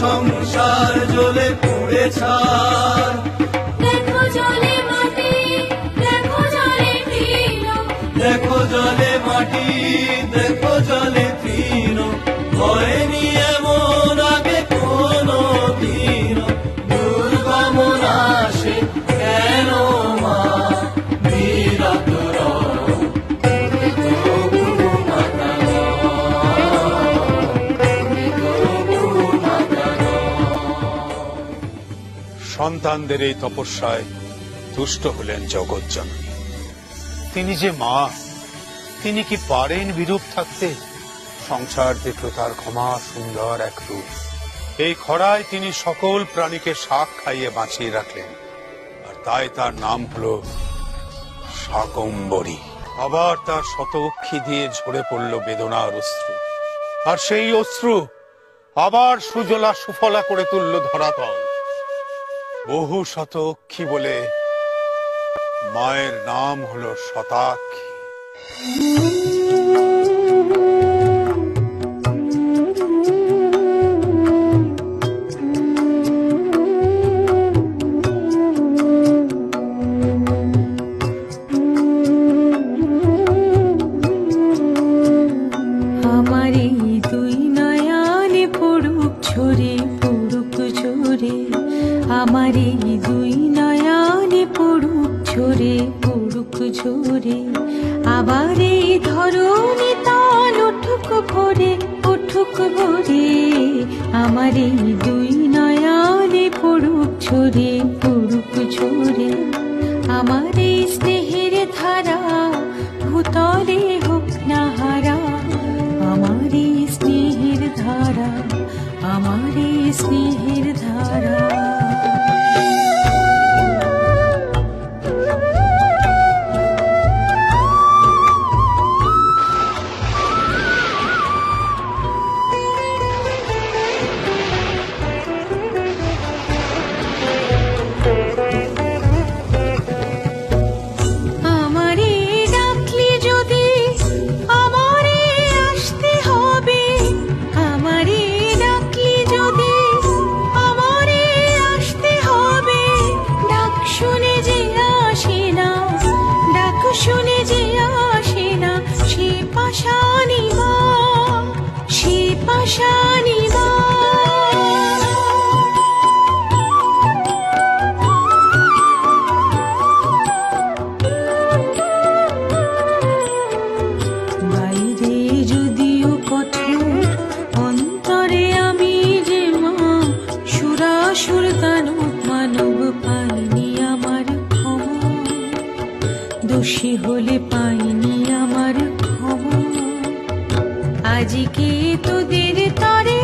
সংসার জ্বলে পুড়ে ছাড়। দেখো জলে মাটি, দেখো জলে তৃণ, দেখো জলে মাটি, দেখো জলে তৃণ, হয়নি এমন আগে কোনো দিন। দুর্গমন আসে কেন মা, বিরত রও, তুমি তবু মাতা নও, তুমি তবু মাতা নও। সন্তানদের এই তপস্যায় তুষ্ট হলেন জগৎজননী। তিনি যে মা, তিনি কি পারেন বিরূপ থাকতে? সংসার দেখল তার ক্ষমা সুন্দর এক রূপ। এই খরায় তিনি সকল প্রাণীকে শাক খাইয়ে বাঁচিয়ে রাখলেন, আর তাই তার নাম হলো শাকম্ভরী। আবার তার শতক্ষী দিয়ে ঝরে পড়ল বেদনার অশ্রু, আর সেই অশ্রু আবার সুজলা সুফলা করে তুলল ধরাতল। বহু শতক্ষী বলে মায়ের নাম হলো শতাক্ষী। আমার এই দুই নয়নে পড়ুক ঝরে, পড়ুক ঝরে, আমার এই দুই নয়নে পড়ুক ঝরে, পড়ুক ঝরে, আবার এই ধরণী তাল উঠুক ভরে, উঠুক ভরে, আমার এই দুই নয়নে পড়ুক ঝরে, পড়ুক ঝরে, আমার এই স্নেহের ধারা ভূতলে হোক না হারা, আমার এই স্নেহের ধারা, আমার এই স্নেহের ধারা। আমারে ডাকলি যদি আমারে আসতে হবে, আমারে ডাকলি যদি আমারে আসতে হবে, ডাক শুনে যে আসে না, ডাক শুনে যে আসে না, সে পাশানি মা, সে পাশানি মা। বাইরে যদিও কঠোর, অন্তরে আমি যে মা, সুরাসুর দানব মানব পাইনি আমার ক্ষমা, দোষী হলে পাইনি আমার ক্ষমা। আজকে তোদের তরে